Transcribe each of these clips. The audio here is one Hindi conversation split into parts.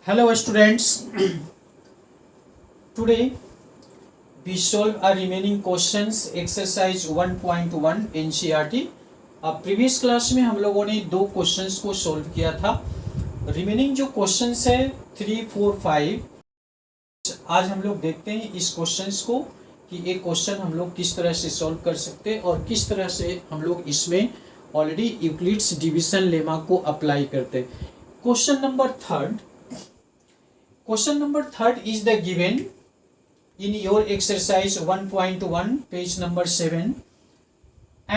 Hello students, today we solve a remaining questions exercise 1.1 NCERT। अब प्रीवियस क्लास में हम लोगों ने दो क्वेश्चंस को सॉल्व किया था। रिमेनिंग जो क्वेश्चंस है 3, 4, 5, आज हम लोग देखते हैं इस क्वेश्चंस को कि एक क्वेश्चन हम लोग किस तरह से सॉल्व कर सकते हैं और किस तरह से हम लोग इसमें ऑलरेडी यूक्लिड्स डिवीजन लेमा को अप्लाई करते हैं। Question number third is the given in your exercise 1.1 page number 7.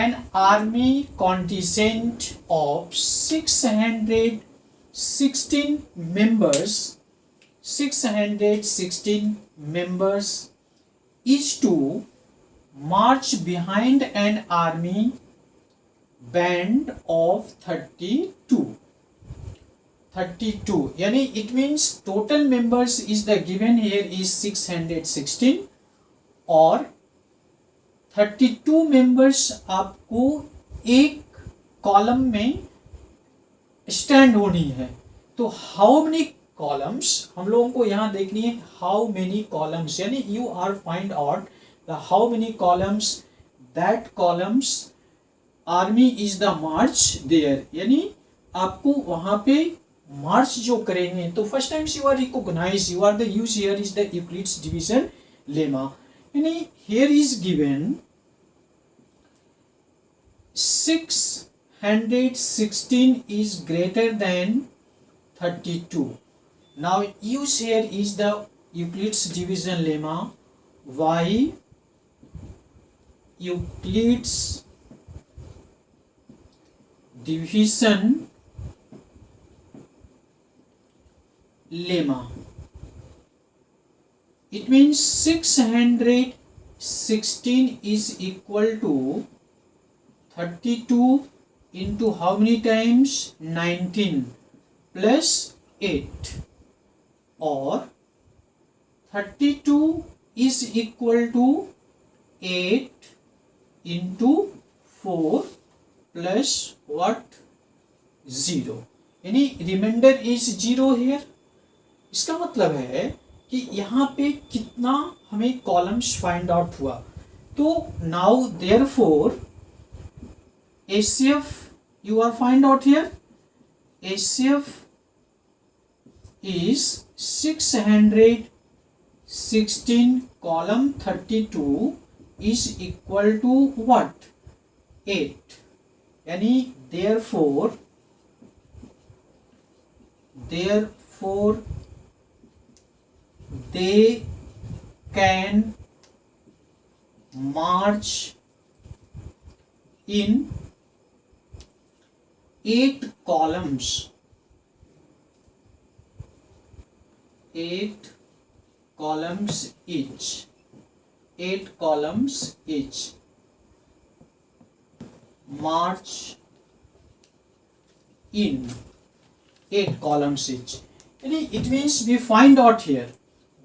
An army contingent of 616 members is to march behind an army band of 32 यानी it means total members is the given here is 616 और 32 मेंबर्स आपको एक कॉलम में स्टैंड होनी है। तो हाउ मेनी कॉलम्स हम लोगों को यहाँ देखनी है, हाउ मेनी कॉलम्स यानी you are find out the how many columns that columns army is the march there, यानी आपको वहां पे मार्च जो करेंगे। तो first time you are recognise you are the use here is the Euclid's division lemma, यानी here is given 616 is greater than 32. Now use here is the Euclid's division lemma. Why Euclid's division lemma? It means 616 is equal to 32 into how many times? 19 plus 8, or 32 is equal to 8 into 4 plus what? 0, यानी रिमाइंडर इज 0 here। इसका मतलब है कि यहाँ पे कितना हमें कॉलम्स फाइंड आउट हुआ। तो now therefore ACF you are find out here, ACF is 616 column 32 is equal to what? 8, यानी therefore they can march in 8 columns, 8 columns each, 8 columns each, march in 8 columns each, यानी it means we find out here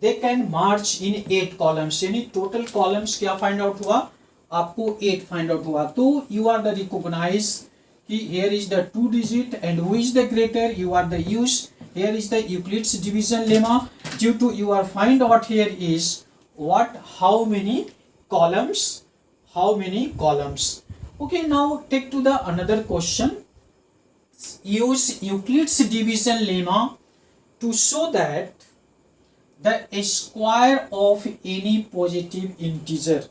they can march in 8 columns, यानी total columns क्या find out हुआ आपको? 8 find out हुआ। तो you are the recognize कि here is the 2 digit and who is the greater, you are the use here is the Euclid's division lemma due to you are find out here is what? How many columns, how many columns। Okay, now take to the another question. Use Euclid's division lemma to show that the square of any positive integer,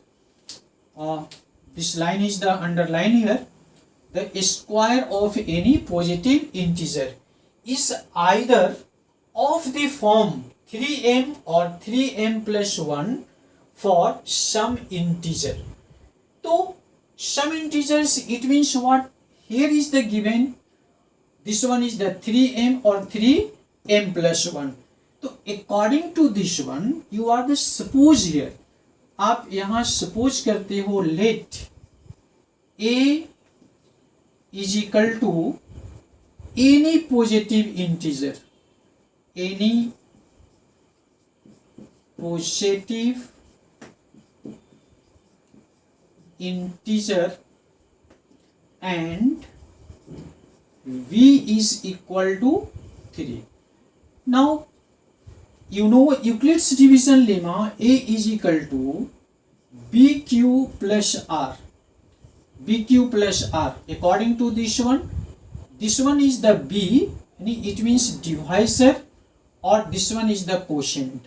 this line is the underline here, the square of any positive integer is either of the form 3m or 3m plus 1 for some integer। तो some integers it means what? Here is the given, this one is the 3m or 3m plus 1। तो according to this one you are the suppose here, आप यहाँ suppose करते हो let a is equal to any positive integer, any positive integer and v is equal to 3. Now you know Euclid's division lemma, A is equal to BQ plus R. BQ plus R. According to this one is the B, it means divisor, or this one is the quotient.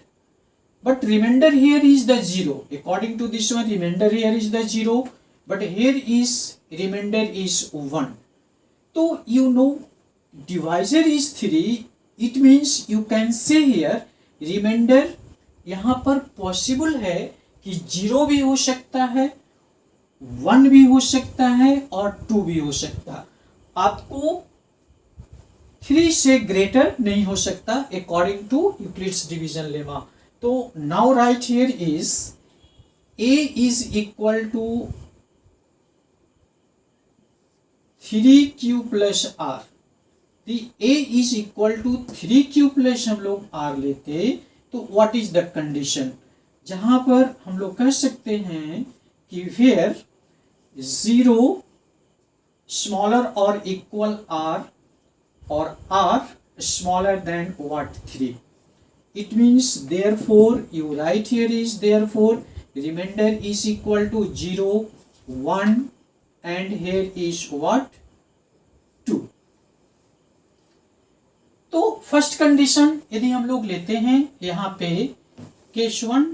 But remainder here is the 0. According to this one, remainder here is the 0, but here is remainder is 1. So you know divisor is 3, it means you can say here remainder यहाँ पर पॉसिबल है कि 0 भी हो सकता है, 1 भी हो सकता है और 2 भी हो सकता है. आपको 3 से ग्रेटर नहीं हो सकता according to Euclid's division lemma. तो now right here is A is equal to 3Q plus R. The A is equal to 3Q plus हम लोग R लेते तो what is the condition? जहां पर हम लोग कह सकते हैं कि where 0 smaller or equal R or R smaller than what 3. It means therefore you write here is therefore remainder is equal to 0, 1 and here is what 2. तो फर्स्ट कंडीशन यदि हम लोग लेते हैं यहां पे case 1,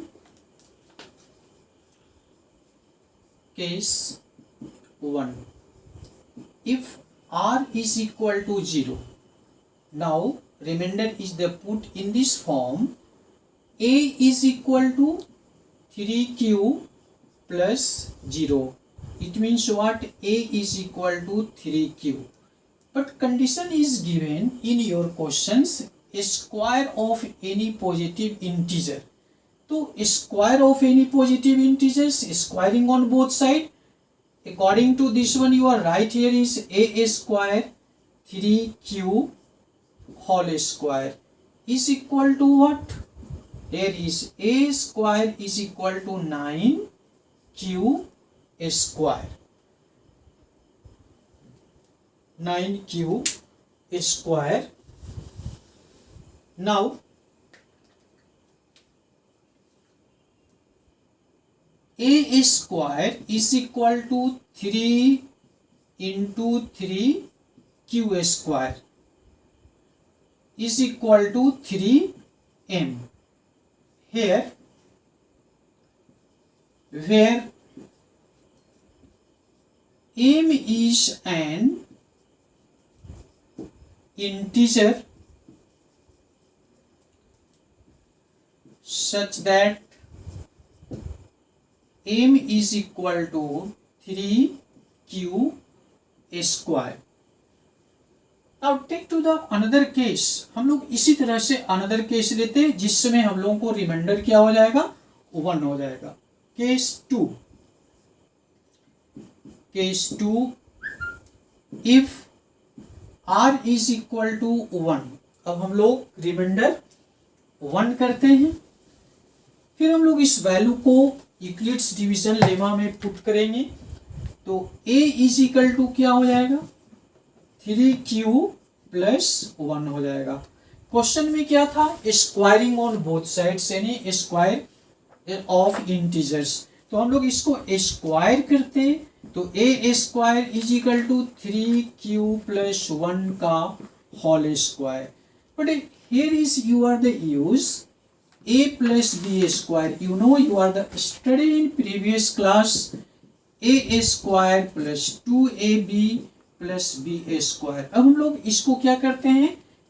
case 1, if R is equal to 0, now remainder is the put in this form, A is equal to 3Q plus 0. It means what? A is equal to 3Q. But condition is given in your questions, a square of any positive integer. तो square of any positive integers, squaring on both sides. According to this one, you are right here is A square 3Q whole square is equal to what? Here is A square is equal to 9Q square. 9Q square. Now A square is equal to 3 into 3Q square is equal to 3M. Here where M is an integer such that M is equal to 3Q square. Now take to the another case. हम लोग इसी तरह से another case लेते हैं जिसमें हम लोगों को रिमाइंडर क्या हो जाएगा 1 हो जाएगा. Case 2, case 2, if R is equal to 1. अब हम लोग रिमाइंडर 1 करते हैं, फिर हम लोग इस वैल्यू को यूक्लिड्स डिवीजन लेमा में पुट करेंगे तो A इज इक्वल टू क्या हो जाएगा 3Q प्लस 1 हो जाएगा. क्वेश्चन में क्या था? स्क्वायरिंग ऑन बोथ साइड्स यानी स्क्वायर ऑफ इंटीजर्स. तो हम लोग इसको स्क्वायर करते हैं तो A square is equal to 3Q plus 1 का whole square. But here is you are the use A plus B square. You know you are the study in previous class. A square plus 2AB plus B square. अब हम लोग इसको क्या करते हैं?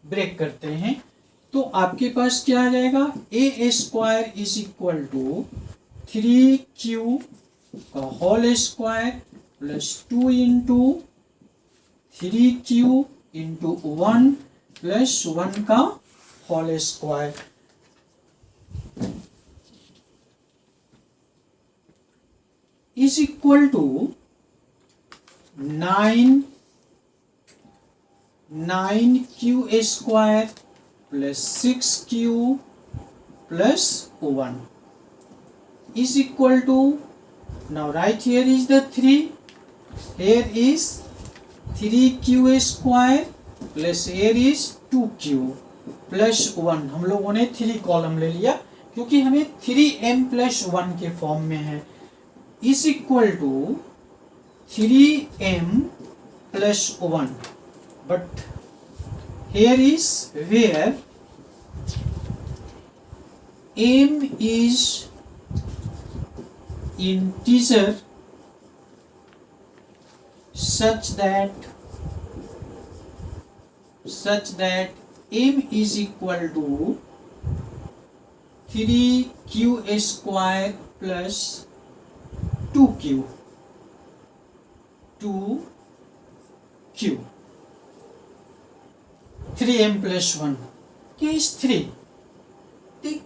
ब्रेक करते हैं. तो आपके पास क्या आ जाएगा? A square is equal to 3Q का whole square plus 2 into 3Q into 1 plus 1 का whole square is equal to 9Q square plus 6Q plus 1 is equal to, now right here is the 3, here is 3Q square plus here is 2Q plus 1, हम लोगों ने 3 कॉलम ले लिया क्योंकि हमें 3m प्लस 1 के फॉर्म में है, is equal to 3m plus 1. But here is where m is integer such that m is equal to 3q square plus 2q. 3m plus 1. Case 3.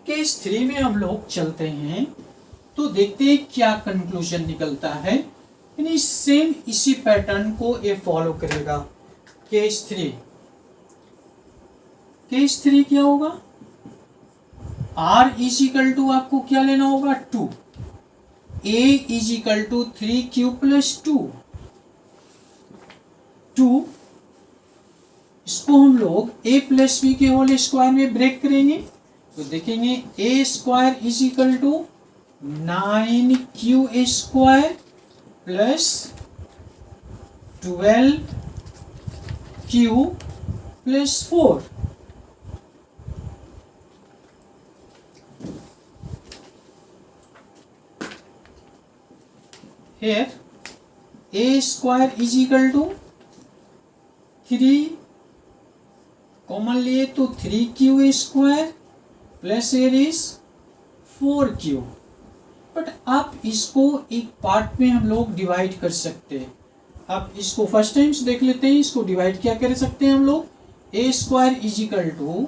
Case 3 में हम लोग चलते हैं तो देखते हैं क्या कंक्लूजन निकलता है. यानी सेम इसी पैटर्न को ये फॉलो करेगा. केस 3 क्या होगा? r इज इक्वल टू आपको क्या लेना होगा? 2. a is equal to 3q plus 2. इसको हम लोग a प्लस बी के होल स्क्वायर में ब्रेक करेंगे तो देखेंगे a square is equal to 9q square plus 12q plus 4. Here a square is equal to 3 common लिए तो 3q square plus air is 4q. But आप इसको एक पार्ट में हम लोग डिवाइड कर सकते हैं. आप इसको फर्स्ट टाइम से देख लेते हैं. इसको डिवाइड क्या कर सकते हैं हम लोग? a square is equal to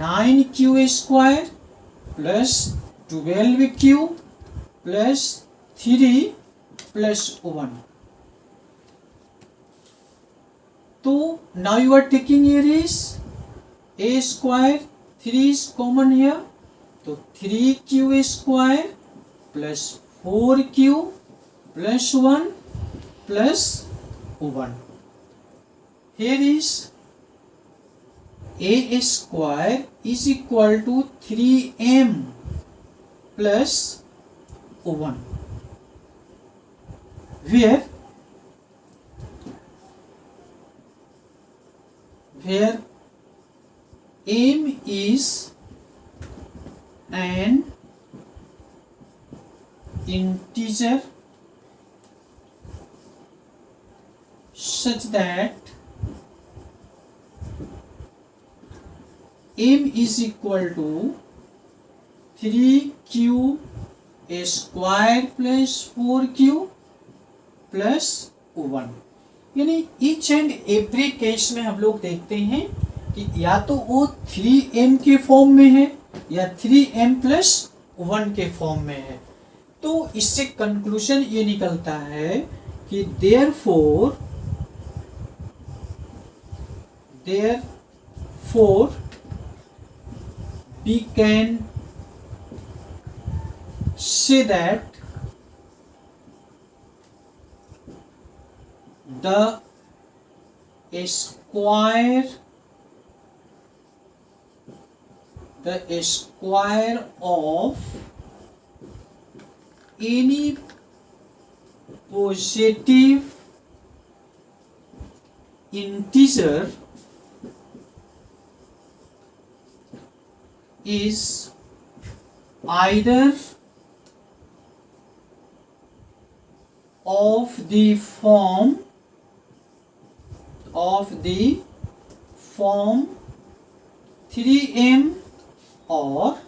9q square plus 12q plus 3 plus 1. तो now you are taking here is a square, 3 is common here, तो 3q square plus 4q plus 1 plus 1. Here is a square is equal to 3m plus 1, where m is an integer such that m is equal to 3q square plus 4q plus 1. यानी ईच एंड एवरी केस में हम लोग देखते हैं कि या तो वो 3m के फॉर्म में है या 3m प्लस 1 के फॉर्म में है. तो इससे कंक्लूजन ये निकलता है कि therefore we can say that the square of any positive integer is either of the form 3m or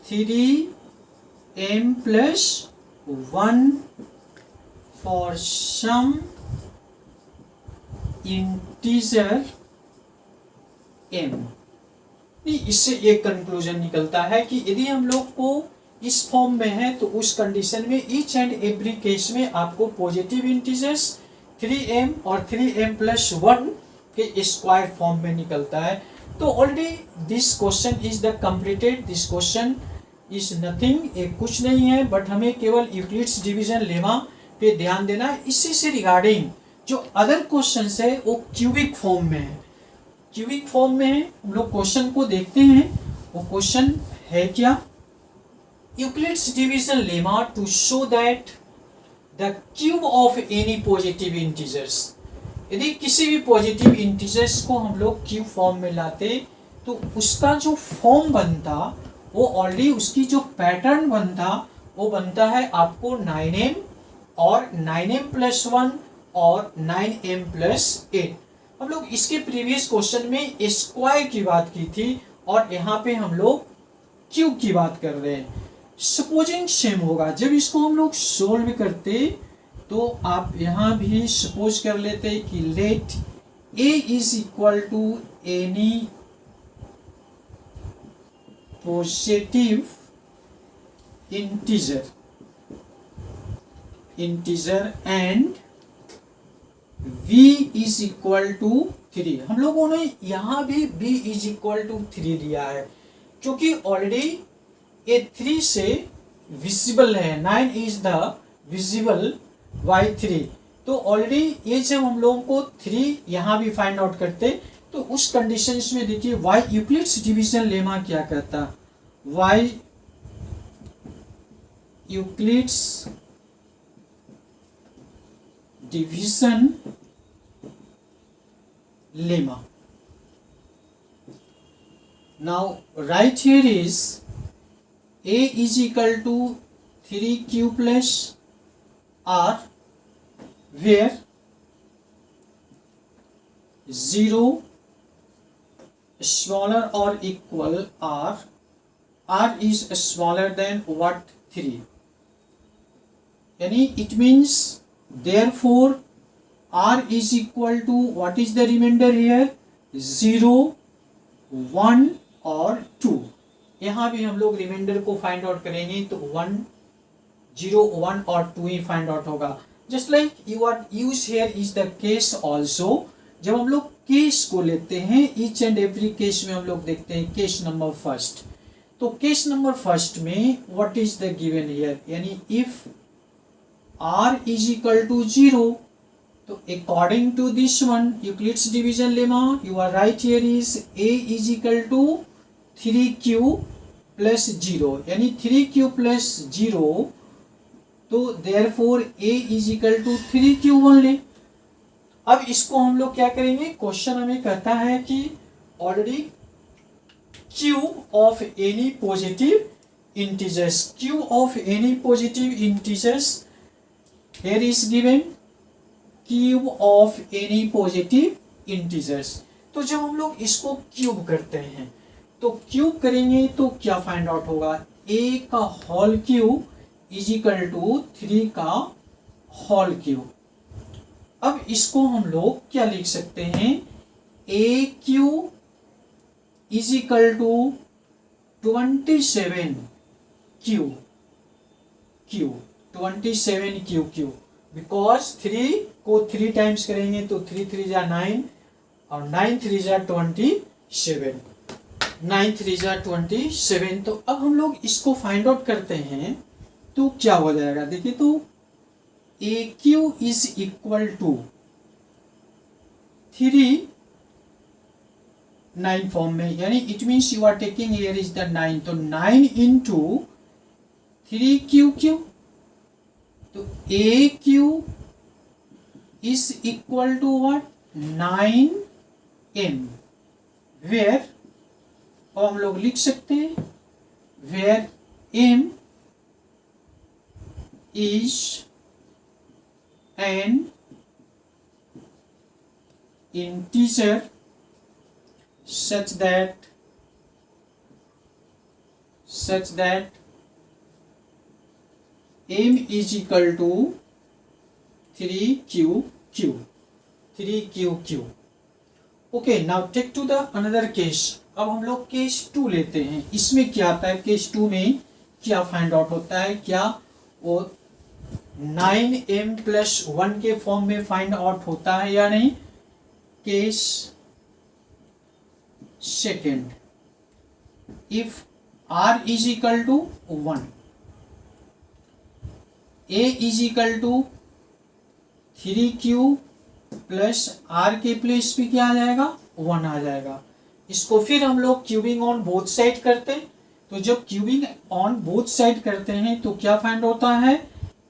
3m plus 1 for some integer m. इससे एक कंक्लूजन निकलता है कि यदि हम लोग को इस फॉर्म में है तो उस कंडीशन में ईच एंड एवरी केस में आपको पॉजिटिव इंटीजर्स 3m और 3m प्लस 1 के स्क्वायर फॉर्म में निकलता है. तो already this question is the completed. This question is nothing, एक कुछ नहीं है, बट हमें केवल यूक्लिड्स डिवीजन लेमा पे ध्यान देना है. इसी से रिगार्डिंग जो अदर क्वेश्चन है वो क्यूबिक फॉर्म में है. क्यूबिक फॉर्म में है। हम लोग क्वेश्चन को देखते हैं, वो क्वेश्चन है क्या, Euclid's division lemma to show that the cube of any positive integers. यदि किसी भी पॉजिटिव इंटीजर्स को हम लोग क्यूब फॉर्म में लाते तो उसका जो फॉर्म बनता वो ऑलरेडी उसकी जो पैटर्न बनता वो बनता है आपको 9m और 9m+1 और 9m+8। हम लोग इसके प्रीवियस क्वेश्चन में स्क्वायर की बात की थी और यहाँ पे हम लोग क्यूब की बात कर रहे हैं। सपोजिंग सेम होगा, जब इसको हम लोग सोल्व करते तो आप यहाँ भी सपोज कर लेते कि let a is equal to any positive integer and v is equal to 3। हम लोगों ने यहाँ भी v इज इक्वल टू 3 लिया है क्योंकि ऑलरेडी ये 3 से विजिबल है, 9 इज द विजिबल बाय 3। तो ऑलरेडी ये जब हम लोगों को 3 यहाँ भी फाइंड आउट करते तो उस कंडीशंस में देखिए y यूक्लिड्स डिवीजन लेमा क्या कहता, y Euclid's division lemma. Now right here is a is equal to 3q plus r, where 0 smaller or equal r is smaller than what 3, यानी it means therefore r is equal to what is the remainder here, 0 1 और 2। यहाँ भी हम लोग रिमाइंडर को फाइंड आउट करेंगे तो 1 0 1 और 2 ही फाइंड आउट होगा। Just like you are use here is the case also. जब हम लोग केस को लेते हैं ईच एंड एवरी केस में हम लोग देखते हैं केस नंबर फर्स्ट। तो केस नंबर फर्स्ट में what is the given here, यानी if r is equal to 0, तो according to this one Euclid's division lemma you are right, here is a is equal to 3q plus 0, यानी 3q plus 0, तो therefore a is equal to 3q only। अब इसको हम लोग क्या करेंगे, क्वेश्चन हमें कहता है कि already cube of any positive integers, cube of any positive integers here is given cube of any positive integers। तो जब हम लोग इसको क्यूब करते हैं तो क्यूब करेंगे तो क्या फाइंड आउट होगा, a का whole cube is equal to 3 का होल क्यूब। अब इसको हम लोग क्या लिख सकते हैं, a cube is equal to 27 cube 27 cube, because 3 को 3 टाइम्स करेंगे तो 3 3 जा 9 और 9 3 जा 27, 9 3 जा 27। तो अब हम लोग इसको फाइंड आउट करते हैं तो क्या हो जाएगा, देखिए तो a cube is equal to 3 9 form में, यानी it means you are taking here is the 9, तो 9 इंटू 3 क्यू क्यू, तो a cube is equal to what 9m, where, और हम लोग लिख सकते हैं where m is an integer such that m is equal to 3q। Okay, now take to the another case. अब हम लोग केस 2 लेते हैं। इसमें क्या आता है, केस 2 में क्या फाइंड आउट होता है, क्या वो 9m+1 के फॉर्म में फाइंड आउट होता है या नहीं। Case second, if r is equal to 1, a is equal to 3q plus r के प्लेस पे क्या आ जाएगा 1 आ जाएगा। इसको फिर हम लोग क्यूबिंग ऑन बोथ साइड करते हैं, तो जब क्यूबिंग ऑन बोथ साइड करते हैं तो क्या फाइंड होता है,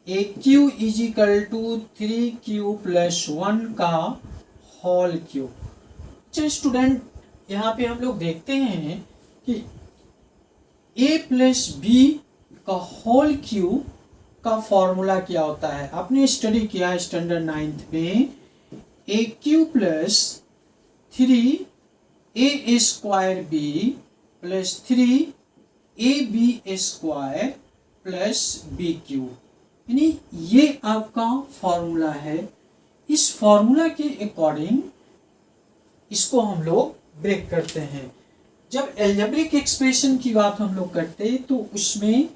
a cube is equal to 3q plus 1 का होल क्यूब। अच्छा स्टूडेंट, यहाँ पे हम लोग देखते हैं कि a प्लस बी का होल क्यूब का फॉर्मूला क्या होता है। आपने स्टडी किया है स्टैंडर्ड 9th में, a cube plus 3a square b plus 3ab square plus b cube, यानी ये आपका फॉर्मूला है। इस फॉर्मूला के अकॉर्डिंग इसको हम लोग ब्रेक करते हैं। जब एल्जेब्रिक एक्सप्रेशन की बात हम लोग करते हैं तो उसमें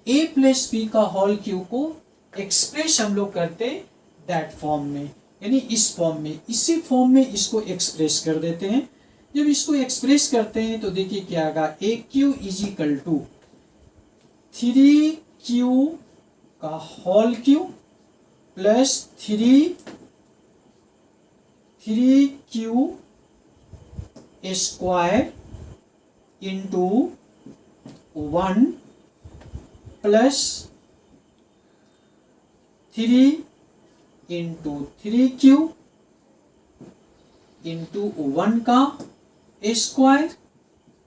a प्लस बी का होल क्यूब को एक्सप्रेस हम लोग करते दैट फॉर्म में, यानी इस फॉर्म में, इसी फॉर्म में इसको एक्सप्रेस कर देते हैं। जब इसको एक्सप्रेस करते हैं तो देखिए क्या आएगा, a cube is equal to 3q का whole cube plus 3q square into 1 plus 3 into 3q into 1 का स्क्वायर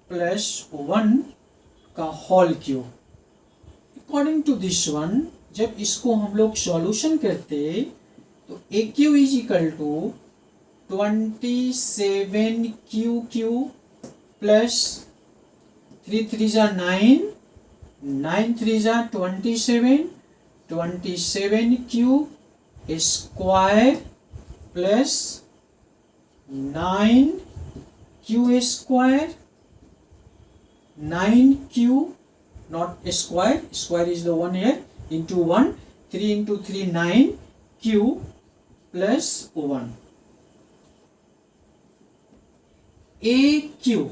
प्लस 1 का whole cube. According to this one, जब इसको हम लोग सॉल्यूशन करते तो a cube is equal to 27q plus 3 3 जा 9, 9 3 जा 27, 27q square plus 9q square, 9q not square, square is the one here, into 1, 3 into 3 9q plus 1. AQ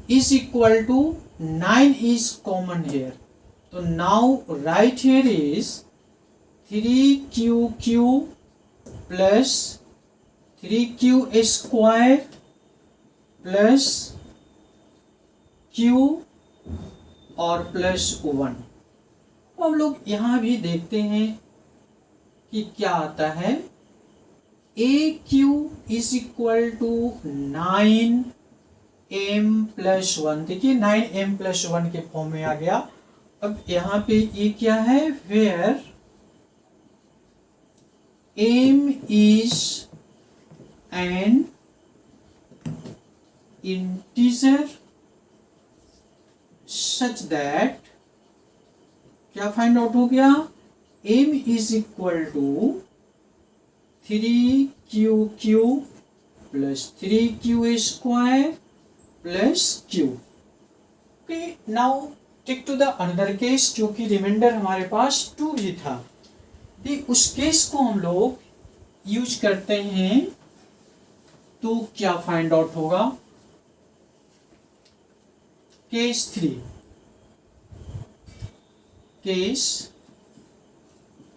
is equal to 9 is common here. So now right here is 3q plus 3q square plus q और प्लस 1। हम लोग यहाँ भी देखते हैं कि क्या आता है, a cube is equal to 9m plus 1। देखिए 9m प्लस 1 के फॉर्म में आ गया। अब यहाँ पे ये क्या है, where m is an integer such that क्या फाइंड आउट हो गया, m is equal to 3q plus 3q square plus q। Okay, now take to the another case, जो कि रिमाइंडर हमारे पास 2 ही था। उस केस को हम लोग यूज करते हैं तो क्या फाइंड आउट होगा, case 3, case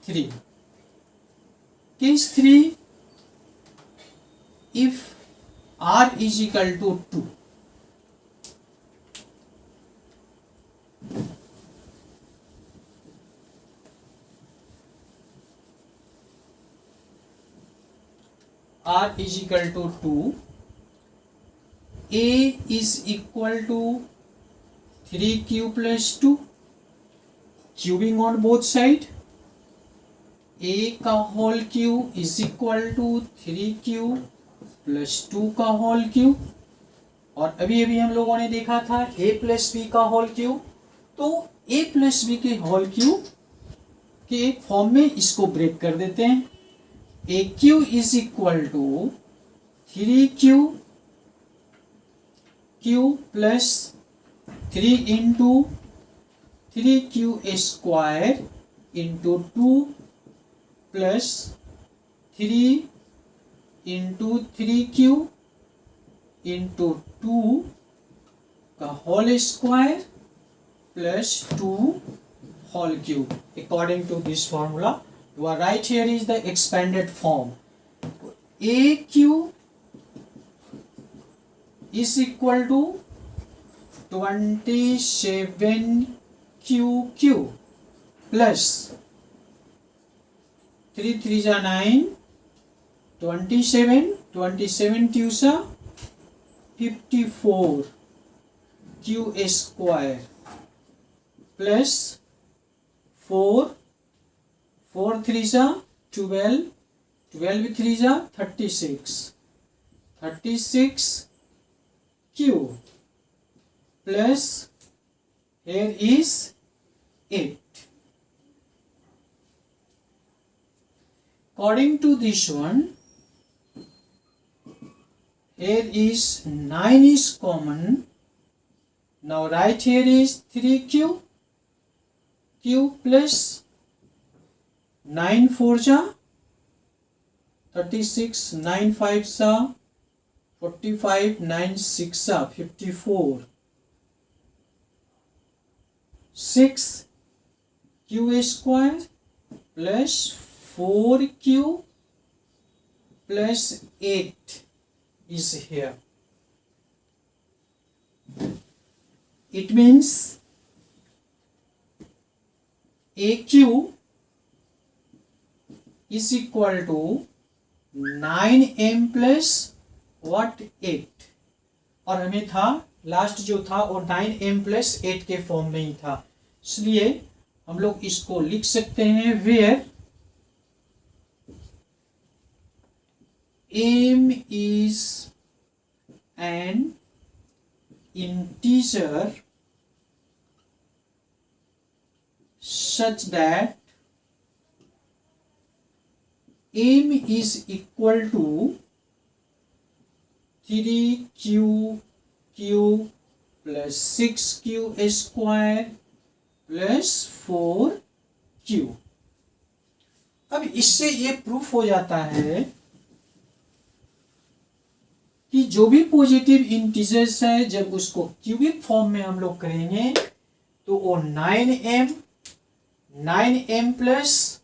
3, case 3, if r is equal to 2, r is equal to 2, a is equal to 3q plus 2, cubing on both side, a का whole cube is equal to 3q plus 2 का होल क्यूब। और अभी अभी हम लोगों ने देखा था a प्लस बी का होल क्यूब, तो a प्लस बी के होल क्यूब के फॉर्म में इसको ब्रेक कर देते हैं। A cube is equal to 3q plus 3 into 3q square into 2 plus 3 into 3q into 2 का whole square plus 2 whole cube according to this formula. You are right, here is the expanded form. AQ is equal to 27QQ plus 3 3 जा 9, 27 27 2 सा 54 Q square plus 4 4 3 सा 12 12 3 जा 36 36 Q plus here is 8. According to this one, here is 9 is common. Now right here is 3Q. Q plus 9 4 जा 36, 9 5 सा 45, 9 6 सा 54, 6 Q square plus 4Q plus 8 is here. It means AQ is equal to 9M plus what 8, और हमें था लास्ट जो था वो 9M plus 8 के फॉर्म में ही था, इसलिए हम लोग इसको लिख सकते हैं where M is an integer such that M is equal to 3QQ plus 6Q square plus 4Q. अब इससे ये प्रूफ हो जाता है कि जो भी पॉजिटिव इंटीजर्स है जब उसको क्यूबिक फॉर्म में हम लोग करेंगे तो वो 9m प्लस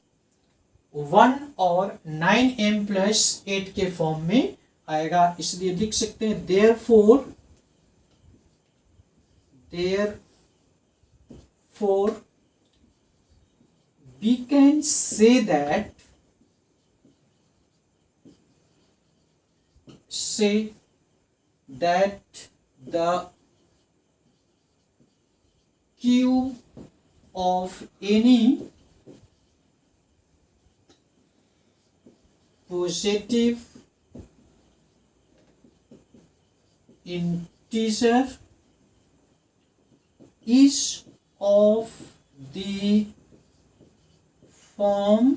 1 और 9m प्लस 8 के फॉर्म में आएगा, इसलिए लिख सकते हैं therefore we can say that the cube of any positive integer is of the form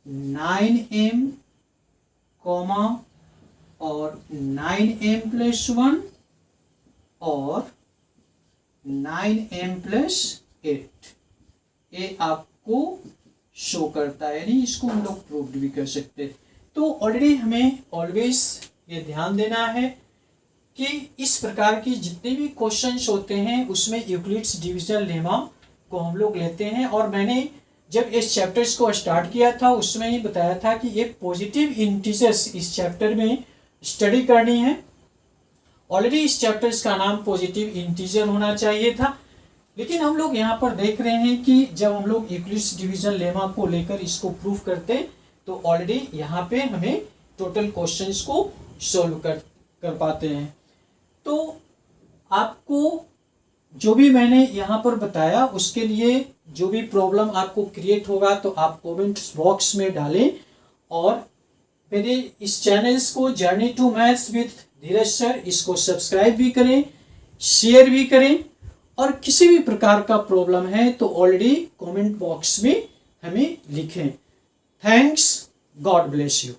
9m comma और 9m plus 1 और 9m plus 8, ये आपको शो करता है, यानी इसको हम लोग प्रूव भी कर सकते हैं। तो ऑलरेडी हमें ऑलवेज ये ध्यान देना है कि इस प्रकार की जितने भी क्वेश्चंस होते हैं उसमें यूक्लिड्स डिवीजन लेमा को हम लोग लेते हैं, और मैंने जब इस चैप्टर्स को स्टार्ट किया था उसमें ही बताया था कि ये पॉजिटिव इंटीजर्स इस चैप्टर में स्टडी करनी है। ऑलरेडी इस चैप्टर्स का नाम पॉजिटिव इंटीजर होना चाहिए था, लेकिन हम लोग यहाँ पर देख रहे हैं कि जब हम लोग यूक्लिड्स डिवीजन लेमा को लेकर इसको प्रूव करते तो ऑलरेडी यहाँ पे हमें टोटल क्वेश्चंस को सॉल्व कर पाते हैं। तो आपको जो भी मैंने यहाँ पर बताया उसके लिए जो भी प्रॉब्लम आपको क्रिएट होगा तो आप कमेंट्स बॉक्स में डालें, और मेरे इस चैनल्स को journey to maths with Dheeraj sir इसको सब्सक्राइब भी करें, शेयर भी करें, और किसी भी प्रकार का प्रॉब्लम है तो ऑलरेडी कमेंट बॉक्स में हमें लिखें। Thanks, God bless you.